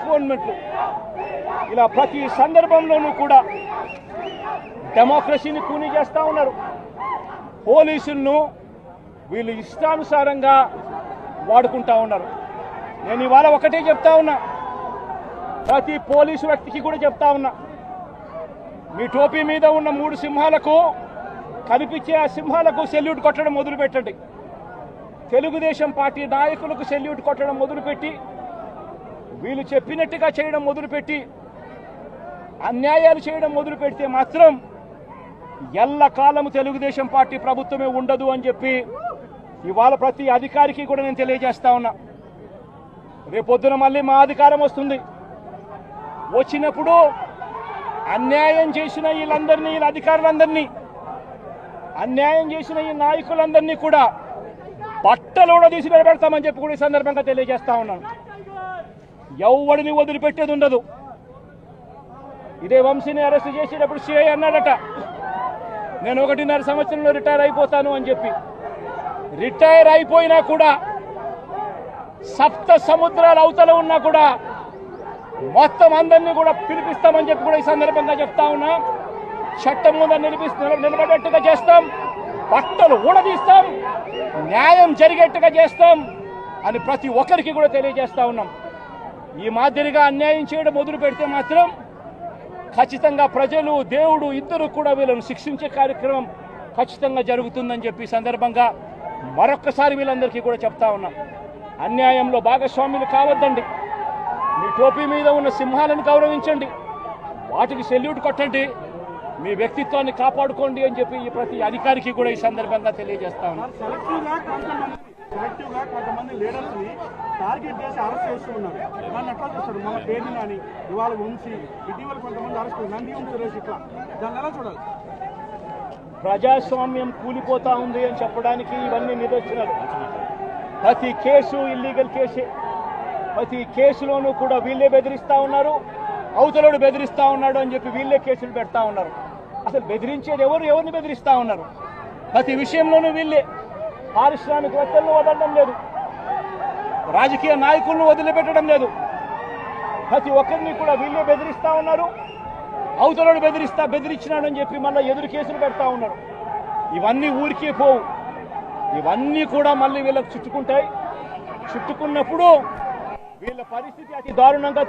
గవర్నమెంట్లు ఇలా ప్రతి సందర్భంలోనూ కూడా డెమోక్రసీని కూని చేస్తూ ఉన్నారు. పోలీసులను వీళ్ళు ఇష్టానుసారంగా వాడుకుంటా ఉన్నారు. నేను ఇవాళ ఒకటే చెప్తా ఉన్నా, ప్రతి పోలీసు వ్యక్తికి కూడా చెప్తా ఉన్నా, మీ టోపీ మీద ఉన్న 3 సింహాలకు కనిపించే ఆ సింహాలకు సెల్యూట్ కొట్టడం మొదలుపెట్టండి. తెలుగుదేశం పార్టీ నాయకులకు సెల్యూట్ కొట్టడం మొదలుపెట్టి వీళ్ళు చెప్పినట్టుగా చేయడం మొదలుపెట్టి అన్యాయాలు చేయడం మొదలు పెడితే మాత్రం ఎల్లకాలము తెలుగుదేశం పార్టీ ప్రభుత్వమే ఉండదు అని చెప్పి ఇవాళ ప్రతి అధికారికి కూడా నేను తెలియజేస్తా ఉన్నా. రేపొద్దున మళ్ళీ మా అధికారం వస్తుంది. వచ్చినప్పుడు అన్యాయం చేసిన వీళ్ళందరినీ, వీళ్ళ అధికారులందరినీ, అన్యాయం చేసిన ఈ నాయకులందరినీ కూడా బట్టలు కూడా తీసి నిలబెడతామని చెప్పి కూడా ఈ సందర్భంగా తెలియజేస్తా ఉన్నాను. ఎవడిని వదిలిపెట్టేది ఉండదు. ఇదే వంశీని అరెస్ట్ చేసేటప్పుడు సిఐ అన్నాడట, నేను 1.5 సంవత్సరంలో రిటైర్ అయిపోతాను అని చెప్పి. రిటైర్ అయిపోయినా కూడా సప్త సముద్రాల అవతల ఉన్నా కూడా మొత్తం అందరినీ కూడా పిలిపిస్తామని చెప్పి కూడా ఈ సందర్భంగా చెప్తా ఉన్నా. చట్టం ముందు నిలబడేట్టుగా చేస్తాం, బట్టలు ఊడదీస్తాం, న్యాయం జరిగేట్టుగా చేస్తాం అని ప్రతి ఒక్కరికి కూడా తెలియజేస్తా ఉన్నాం. ఈ మాదిరిగా అన్యాయం చేయడం మొదలు పెడితే మాత్రం ఖచ్చితంగా ప్రజలు, దేవుడు ఇద్దరు కూడా వీళ్ళను శిక్షించే కార్యక్రమం ఖచ్చితంగా జరుగుతుందని చెప్పి సందర్భంగా మరొక్కసారి వీళ్ళందరికీ కూడా చెప్తా ఉన్నాం. అన్యాయంలో భాగస్వాములు కావద్దండి. మీ టోపీ మీద ఉన్న సింహాలను గౌరవించండి, వాటికి సెల్యూట్ కొట్టండి, మీ వ్యక్తిత్వాన్ని కాపాడుకోండి అని చెప్పి ఈ ప్రతి అధికారికి కూడా ఈ సందర్భంగా తెలియజేస్తా ఉన్నాం. సెలెక్టివ్గా కొంతమంది లీడర్స్ ని టార్గెట్ చేసి అరెస్ట్ చేస్తూ ఉన్నారు. దాన్ని ఎట్లా చూస్తారు? మన పేరుని కానీ ఇవాళ ఉంచి ఇటీవల కొంతమంది అరెస్ట్ నంది సురేష్, ఇట్లా దాన్ని ఎలా చూడాలి? ప్రజాస్వామ్యం కూలిపోతా ఉంది అని చెప్పడానికి ఇవన్నీ నిదర్శనాలు. ప్రతి కేసు ఇల్లీగల్ కేసే. ప్రతి కేసులోనూ కూడా వీళ్ళే బెదిరిస్తా ఉన్నారు, అవతలోడు బెదిరిస్తా ఉన్నాడు అని చెప్పి వీళ్ళే కేసులు పెడతా ఉన్నారు. అసలు బెదిరించేది ఎవరిని బెదిరిస్తా ఉన్నారు? ప్రతి విషయంలోనూ వీళ్ళే. పారిశ్రామికవేత్తలను వదలడం లేదు, రాజకీయ నాయకులను వదిలిపెట్టడం లేదు. ప్రతి ఒక్కరిని కూడా వీళ్ళే బెదిరిస్తా ఉన్నారు, అవతలోడు బెదిరించినాడని చెప్పి మళ్ళీ ఎదురు కేసులు పెడతా ఉన్నారు. ఇవన్నీ ఊరికే పోవు, ఇవన్నీ కూడా మళ్ళీ వీళ్ళకు చుట్టుకుంటాయి. చుట్టుకున్నప్పుడు వీళ్ళ పరిస్థితి అతి దారుణంగా